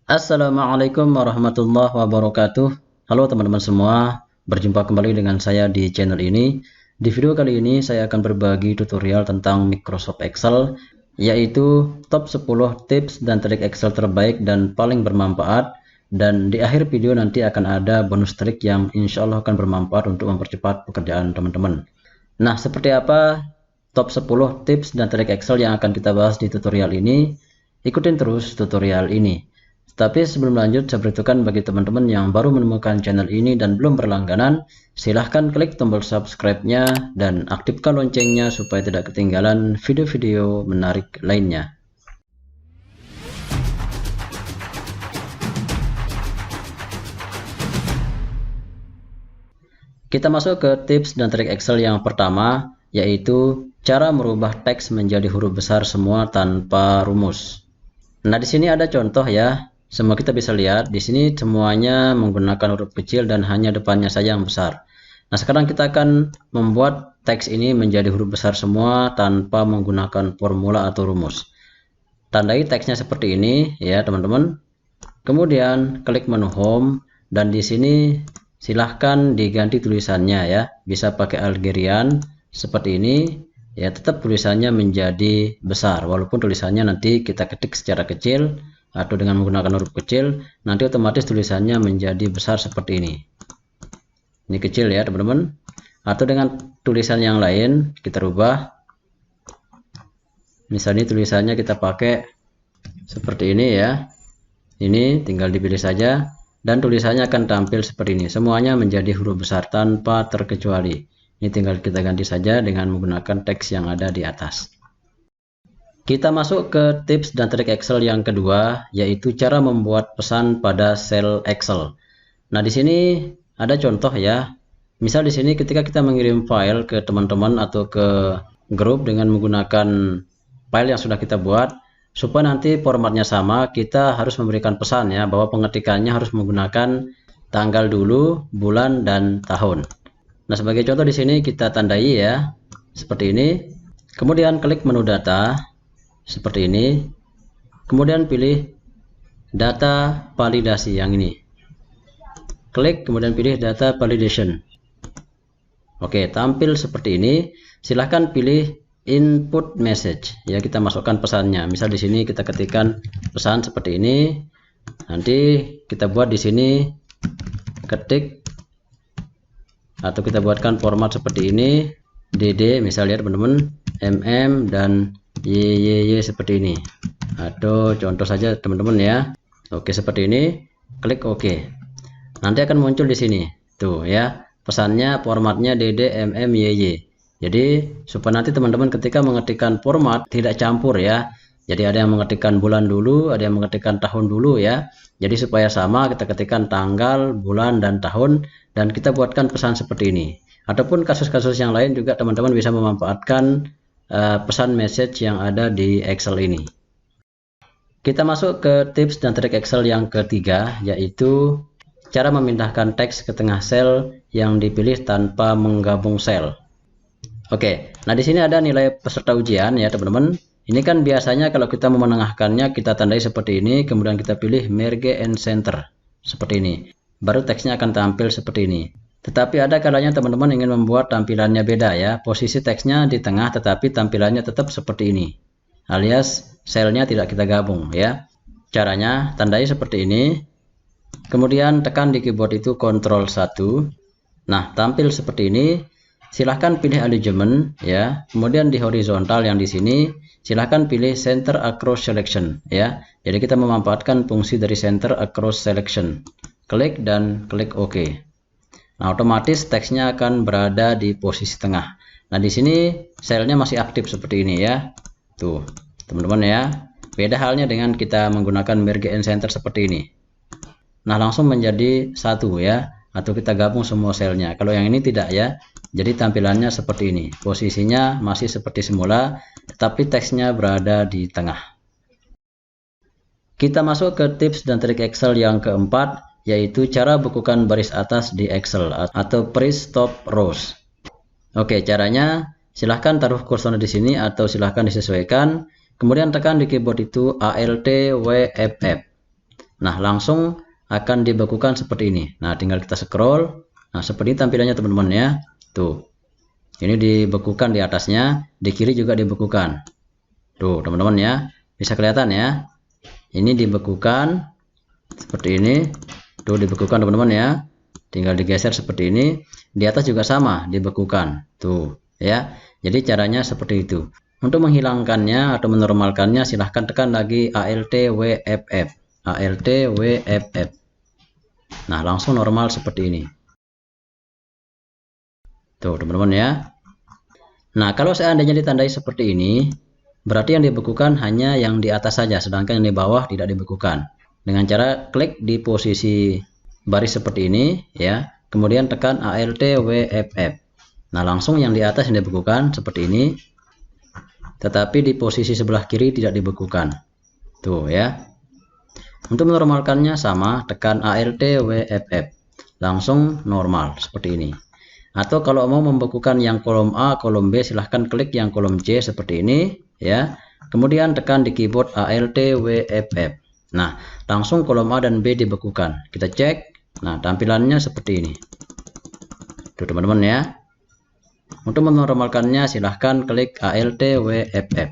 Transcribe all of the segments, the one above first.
Assalamualaikum warahmatullahi wabarakatuh. Halo teman-teman semua, berjumpa kembali dengan saya di channel ini. Di video kali ini saya akan berbagi tutorial tentang Microsoft Excel, yaitu top 10 tips dan trik Excel terbaik dan paling bermanfaat. Dan di akhir video nanti akan ada bonus trik yang insya Allah akan bermanfaat untuk mempercepat pekerjaan teman-teman. Nah, seperti apa top 10 tips dan trik Excel yang akan kita bahas di tutorial ini? Ikutin terus tutorial ini. Tapi sebelum lanjut, saya beritahukan bagi teman-teman yang baru menemukan channel ini dan belum berlangganan, silahkan klik tombol subscribe-nya dan aktifkan loncengnya supaya tidak ketinggalan video-video menarik lainnya. Kita masuk ke tips dan trik Excel yang pertama, yaitu cara merubah teks menjadi huruf besar semua tanpa rumus. Nah, di sini ada contoh ya. Semua kita bisa lihat di sini semuanya menggunakan huruf kecil dan hanya depannya saja yang besar. Nah, sekarang kita akan membuat teks ini menjadi huruf besar semua tanpa menggunakan formula atau rumus. Tandai teksnya seperti ini ya, teman-teman. Kemudian klik menu Home dan di sini silahkan diganti tulisannya ya. Bisa pakai Algerian seperti ini ya, tetap tulisannya menjadi besar walaupun tulisannya nanti kita ketik secara kecil atau dengan menggunakan huruf kecil, nanti otomatis tulisannya menjadi besar seperti ini. Ini kecil ya teman-teman. Atau dengan tulisan yang lain kita rubah. Misalnya tulisannya kita pakai seperti ini ya. Ini tinggal dipilih saja dan tulisannya akan tampil seperti ini. Semuanya menjadi huruf besar tanpa terkecuali. Ini tinggal kita ganti saja dengan menggunakan teks yang ada di atas. Kita masuk ke tips dan trik Excel yang kedua, yaitu cara membuat pesan pada sel Excel. Nah, di sini ada contoh ya. Misal di sini ketika kita mengirim file ke teman-teman atau ke grup dengan menggunakan file yang sudah kita buat, supaya nanti formatnya sama, kita harus memberikan pesan ya, bahwa pengetikannya harus menggunakan tanggal dulu, bulan, dan tahun. Nah, sebagai contoh di sini kita tandai ya, seperti ini. Kemudian klik menu data. Seperti ini, kemudian pilih data validasi yang ini, klik kemudian pilih data validation. Oke, tampil seperti ini. Silahkan pilih input message ya, kita masukkan pesannya. Misal di sini kita ketikkan pesan seperti ini, nanti kita buat di sini ketik atau kita buatkan format seperti ini, DD misalnya teman-teman, MM dan YYY seperti ini, atau contoh saja teman-teman ya. Oke, seperti ini, klik OK. Nanti akan muncul di sini tuh ya, pesannya formatnya DD MM YY. Jadi supaya nanti teman-teman ketika mengetikkan format tidak campur ya. Jadi ada yang mengetikkan bulan dulu, ada yang mengetikkan tahun dulu ya. Jadi supaya sama, kita ketikkan tanggal, bulan, dan tahun, dan kita buatkan pesan seperti ini. Ataupun kasus-kasus yang lain juga teman-teman bisa memanfaatkan pesan message yang ada di Excel ini. Kita masuk ke tips dan trik Excel yang ketiga, yaitu cara memindahkan teks ke tengah sel yang dipilih tanpa menggabung sel. Oke, nah di sini ada nilai peserta ujian ya teman-teman. Ini kan biasanya kalau kita mau menengahkannya kita tandai seperti ini, kemudian kita pilih Merge and Center seperti ini. Baru teksnya akan tampil seperti ini. Tetapi ada kalanya teman-teman ingin membuat tampilannya beda ya. Posisi teksnya di tengah tetapi tampilannya tetap seperti ini. Alias selnya tidak kita gabung ya. Caranya tandai seperti ini. Kemudian tekan di keyboard itu Ctrl 1. Nah, tampil seperti ini. Silahkan pilih alignment ya. Kemudian di horizontal yang di sini silahkan pilih Center Across Selection ya. Jadi kita memanfaatkan fungsi dari Center Across Selection. Klik dan klik OK. Nah, otomatis teksnya akan berada di posisi tengah. Nah, di sini selnya masih aktif seperti ini ya. Tuh, teman-teman ya. Beda halnya dengan kita menggunakan Merge and Center seperti ini. Nah, langsung menjadi satu ya. Atau kita gabung semua selnya. Kalau yang ini tidak ya. Jadi tampilannya seperti ini. Posisinya masih seperti semula, tetapi teksnya berada di tengah. Kita masuk ke tips dan trik Excel yang keempat, yaitu cara bekukan baris atas di Excel atau Freeze Top Rows. Oke, caranya silahkan taruh kursor di sini atau silahkan disesuaikan. Kemudian tekan di keyboard itu Alt WFF. Nah, langsung akan dibekukan seperti ini. Nah, tinggal kita scroll. Nah, seperti ini tampilannya teman-teman ya. Tuh. Ini dibekukan di atasnya, di kiri juga dibekukan. Tuh, teman-teman ya. Bisa kelihatan ya. Ini dibekukan seperti ini. Tuh, dibekukan teman-teman ya. Tinggal digeser seperti ini. Di atas juga sama, dibekukan. Tuh, ya. Jadi caranya seperti itu. Untuk menghilangkannya atau menormalkannya, silahkan tekan lagi Alt WFF. Alt WFF. Nah, langsung normal seperti ini. Tuh, teman-teman ya. Nah, kalau seandainya ditandai seperti ini, berarti yang dibekukan hanya yang di atas saja, sedangkan yang di bawah tidak dibekukan. Dengan cara klik di posisi baris seperti ini, ya. Kemudian tekan Alt WFF. Nah, langsung yang di atas yang dibekukan seperti ini. Tetapi di posisi sebelah kiri tidak dibekukan. Tuh ya. Untuk menormalkannya sama, tekan Alt WFF. Langsung normal seperti ini. Atau kalau mau membekukan yang kolom A, kolom B, silahkan klik yang kolom C seperti ini ya. Kemudian tekan di keyboard Alt WFF. Nah, langsung kolom A dan B dibekukan. Kita cek. Nah, tampilannya seperti ini. Tuh teman-teman ya. Untuk menormalkannya silahkan klik Alt WFF.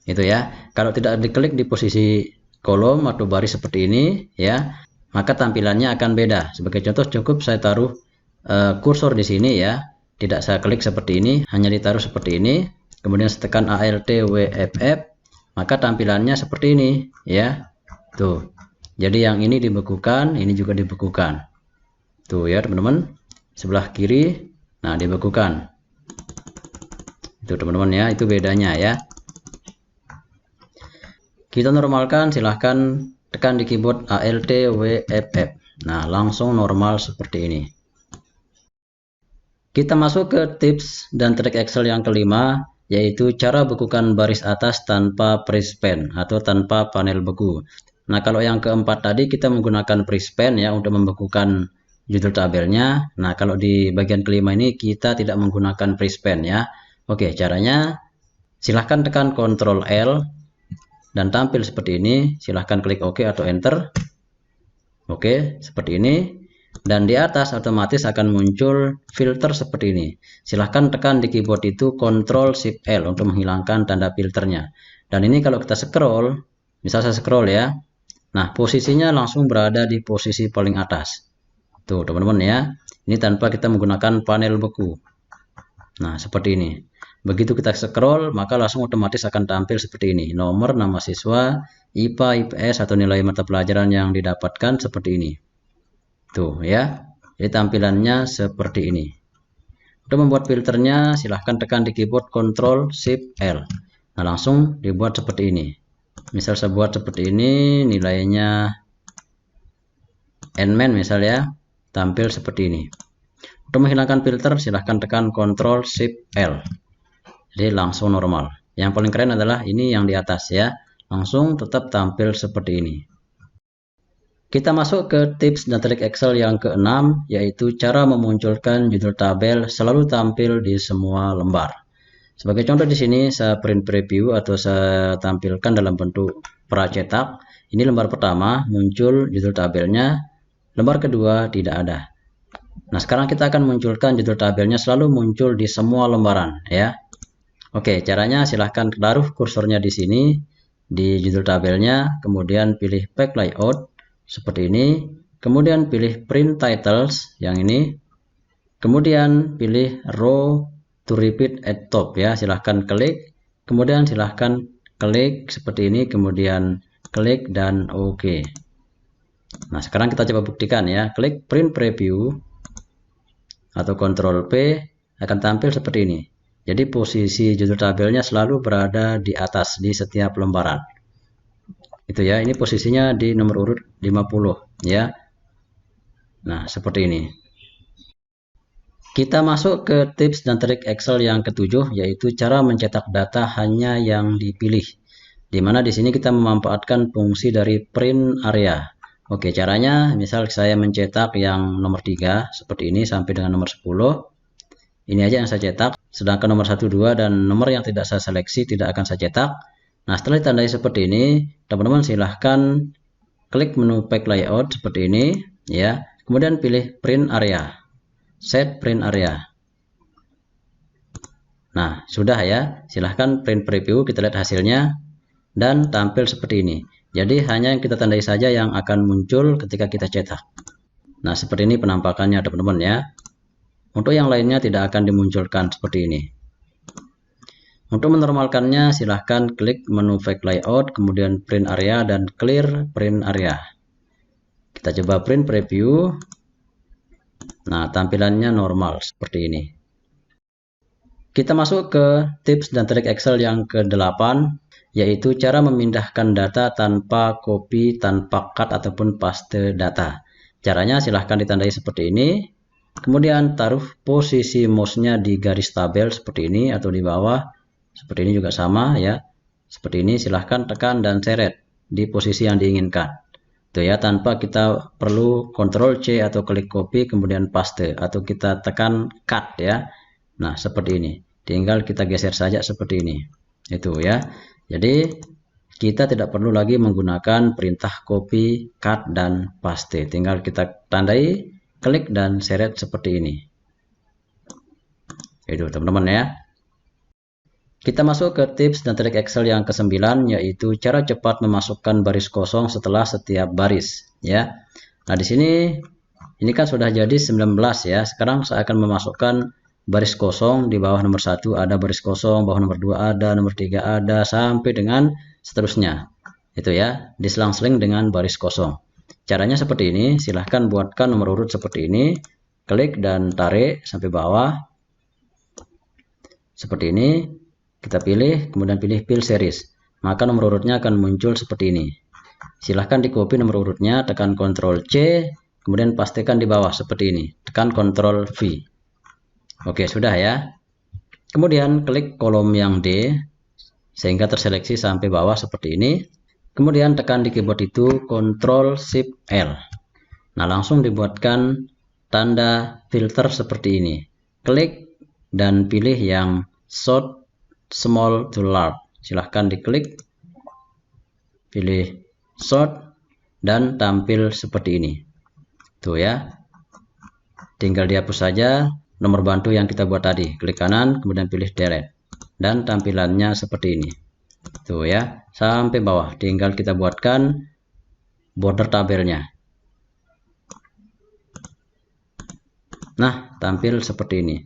Itu ya. Kalau tidak diklik di posisi kolom atau baris seperti ini ya, maka tampilannya akan beda. Sebagai contoh cukup saya taruh kursor di sini ya. Tidak saya klik seperti ini, hanya ditaruh seperti ini. Kemudian saya tekan Alt WFF, maka tampilannya seperti ini ya. Tuh. Jadi yang ini dibekukan, ini juga dibekukan. Tuh ya teman-teman. Sebelah kiri, nah dibekukan. Itu teman-teman ya, itu bedanya ya. Kita normalkan, silahkan tekan di keyboard Alt WFF. Nah, langsung normal seperti ini. Kita masuk ke tips dan trik Excel yang kelima, yaitu cara bekukan baris atas tanpa press pen atau tanpa panel beku. Nah, kalau yang keempat tadi kita menggunakan press pen ya untuk membekukan judul tabelnya. Nah, kalau di bagian kelima ini kita tidak menggunakan press pen ya. Oke, caranya silahkan tekan Ctrl L dan tampil seperti ini. Silahkan klik OK atau Enter. Oke, seperti ini. Dan di atas otomatis akan muncul filter seperti ini. Silahkan tekan di keyboard itu Ctrl Shift L untuk menghilangkan tanda filternya. Dan ini kalau kita scroll, misal saya scroll ya. Nah, posisinya langsung berada di posisi paling atas. Tuh teman-teman ya, ini tanpa kita menggunakan panel beku. Nah seperti ini. Begitu kita scroll, maka langsung otomatis akan tampil seperti ini. Nomor, nama siswa, IPA, IPS atau nilai mata pelajaran yang didapatkan seperti ini. Tuh ya, jadi tampilannya seperti ini. Untuk membuat filternya silahkan tekan di keyboard Ctrl Shift L. Nah langsung dibuat seperti ini. Misal saya buat seperti ini, nilainya Nman misal ya. Tampil seperti ini. Untuk menghilangkan filter silahkan tekan Ctrl Shift L. Jadi langsung normal. Yang paling keren adalah ini yang di atas ya. Langsung tetap tampil seperti ini. Kita masuk ke tips dan trik Excel yang keenam, yaitu cara memunculkan judul tabel selalu tampil di semua lembar. Sebagai contoh di sini saya print preview atau saya tampilkan dalam bentuk pracetak. Ini lembar pertama muncul judul tabelnya. Lembar kedua tidak ada. Nah, sekarang kita akan munculkan judul tabelnya selalu muncul di semua lembaran ya. Oke, caranya silahkan taruh kursornya di sini di judul tabelnya, kemudian pilih Back Layout seperti ini, kemudian pilih Print Titles yang ini, kemudian pilih Row to Repeat at Top ya. Silahkan klik, kemudian silahkan klik seperti ini, kemudian klik dan OK. Nah, sekarang kita coba buktikan ya. Klik Print Preview atau Ctrl P akan tampil seperti ini. Jadi posisi judul tabelnya selalu berada di atas di setiap lembaran. Itu ya, ini posisinya di nomor urut 50 ya. Nah, seperti ini. Kita masuk ke tips dan trik Excel yang ketujuh, yaitu cara mencetak data hanya yang dipilih. Dimana di sini kita memanfaatkan fungsi dari print area. Oke, caranya misal saya mencetak yang nomor 3 seperti ini sampai dengan nomor 10. Ini aja yang saya cetak, sedangkan nomor 1, 2 dan nomor yang tidak saya seleksi tidak akan saya cetak. Nah, setelah ditandai seperti ini, teman-teman silahkan klik menu pack layout seperti ini ya. Kemudian pilih print area, set print area. Nah, sudah ya. Silahkan print preview, kita lihat hasilnya dan tampil seperti ini. Jadi hanya yang kita tandai saja yang akan muncul ketika kita cetak. Nah, seperti ini penampakannya teman-teman ya. Untuk yang lainnya tidak akan dimunculkan seperti ini. Untuk menormalkannya silahkan klik menu pack layout, kemudian print area dan clear print area. Kita coba print preview. Nah, tampilannya normal seperti ini. Kita masuk ke tips dan trik Excel yang ke-8, yaitu cara memindahkan data tanpa copy, tanpa cut ataupun paste data. Caranya silahkan ditandai seperti ini. Kemudian taruh posisi mouse-nya di garis tabel seperti ini atau di bawah. Seperti ini juga sama ya. Seperti ini silahkan tekan dan seret di posisi yang diinginkan. Tuh ya, tanpa kita perlu Ctrl C atau klik copy kemudian paste atau kita tekan cut ya. Nah, seperti ini. Tinggal kita geser saja seperti ini. Itu ya. Jadi kita tidak perlu lagi menggunakan perintah copy, cut dan paste. Tinggal kita tandai, klik dan seret seperti ini. Itu teman-teman ya. Kita masuk ke tips dan trik Excel yang ke-9, yaitu cara cepat memasukkan baris kosong setelah setiap baris ya. Nah, di sini ini kan sudah jadi 19 ya. Sekarang saya akan memasukkan baris kosong. Di bawah nomor 1 ada baris kosong, bawah nomor 2 ada, nomor 3 ada, sampai dengan seterusnya. Itu ya, diselang-seling dengan baris kosong. Caranya seperti ini. Silahkan buatkan nomor urut seperti ini. Klik dan tarik sampai bawah. Seperti ini. Kita pilih, kemudian pilih fill series. Maka nomor urutnya akan muncul seperti ini. Silahkan di copy nomor urutnya, tekan Ctrl C, kemudian pastikan di bawah seperti ini. Tekan Ctrl V. Oke, sudah ya. Kemudian klik kolom yang D, sehingga terseleksi sampai bawah seperti ini. Kemudian tekan di keyboard itu Ctrl Shift L. Nah, langsung dibuatkan tanda filter seperti ini. Klik dan pilih yang sort small to large. Silahkan diklik, pilih sort dan tampil seperti ini. Tuh ya. Tinggal dihapus saja nomor bantu yang kita buat tadi. Klik kanan, kemudian pilih delete. Dan tampilannya seperti ini. Tuh ya, sampai bawah. Tinggal kita buatkan border tabelnya. Nah, tampil seperti ini.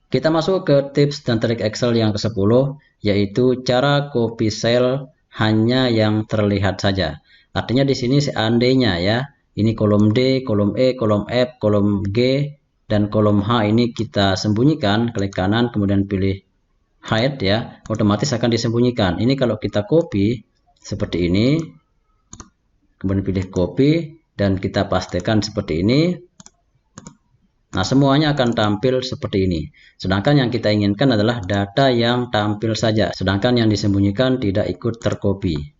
Kita masuk ke tips dan trik Excel yang ke-10, yaitu cara copy cell hanya yang terlihat saja. Artinya di sini seandainya ya, ini kolom D, kolom E, kolom F, kolom G, dan kolom H ini kita sembunyikan, klik kanan kemudian pilih hide ya, otomatis akan disembunyikan. Ini kalau kita copy seperti ini, kemudian pilih copy dan kita pastikan seperti ini. Nah, semuanya akan tampil seperti ini. Sedangkan yang kita inginkan adalah data yang tampil saja. Sedangkan yang disembunyikan tidak ikut tercopy.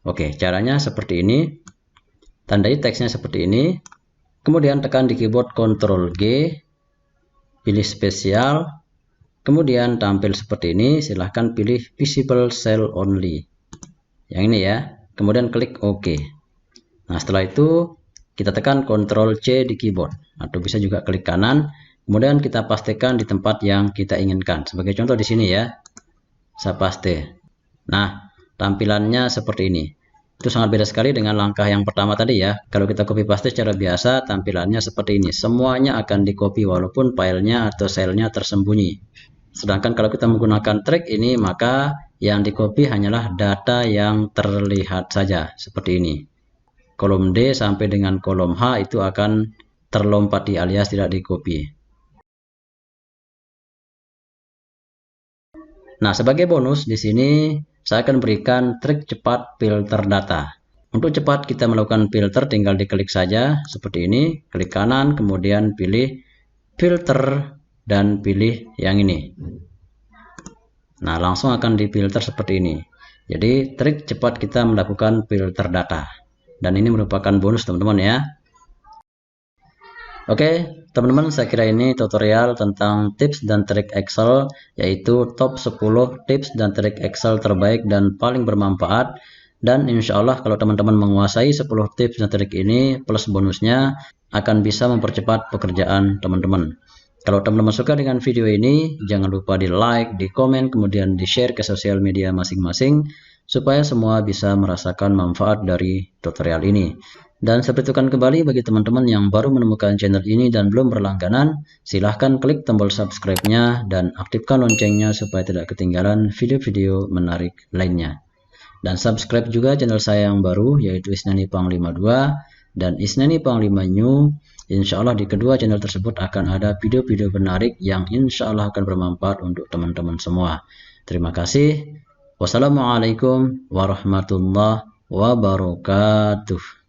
Oke, caranya seperti ini. Tandai teksnya seperti ini. Kemudian tekan di keyboard Ctrl G. Pilih spesial. Kemudian tampil seperti ini. Silahkan pilih visible cell only. Yang ini ya. Kemudian klik OK. Nah, setelah itu kita tekan Ctrl C di keyboard atau bisa juga klik kanan, kemudian kita pastikan di tempat yang kita inginkan. Sebagai contoh di sini ya, saya paste. Nah, tampilannya seperti ini. Itu sangat beda sekali dengan langkah yang pertama tadi ya. Kalau kita copy paste secara biasa, tampilannya seperti ini. Semuanya akan di copy walaupun filenya atau selnya tersembunyi. Sedangkan kalau kita menggunakan trik ini, maka yang di copy hanyalah data yang terlihat saja seperti ini. Kolom D sampai dengan kolom H itu akan terlompati alias tidak di copy. Nah, sebagai bonus di sini saya akan berikan trik cepat filter data. Untuk cepat kita melakukan filter, tinggal diklik saja seperti ini, klik kanan kemudian pilih filter dan pilih yang ini. Nah, langsung akan difilter seperti ini. Jadi trik cepat kita melakukan filter data. Dan ini merupakan bonus teman-teman ya. Oke, teman-teman, saya kira ini tutorial tentang tips dan trik Excel, yaitu top 10 tips dan trik Excel terbaik dan paling bermanfaat Dan insya Allah kalau teman-teman menguasai 10 tips dan trik ini plus bonusnya akan bisa mempercepat pekerjaan teman-teman. Kalau teman-teman suka dengan video ini, jangan lupa di like, di komen, kemudian di share ke sosial media masing-masing supaya semua bisa merasakan manfaat dari tutorial ini. Dan saya beritahukan kembali bagi teman-teman yang baru menemukan channel ini dan belum berlangganan, silahkan klik tombol subscribe-nya dan aktifkan loncengnya supaya tidak ketinggalan video-video menarik lainnya. Dan subscribe juga channel saya yang baru yaitu Isnani Panglima 2 dan Isnani Panglima New. Insya Allah di kedua channel tersebut akan ada video-video menarik yang insya Allah akan bermanfaat untuk teman-teman semua. Terima kasih. Wassalamualaikum warahmatullahi wabarakatuh.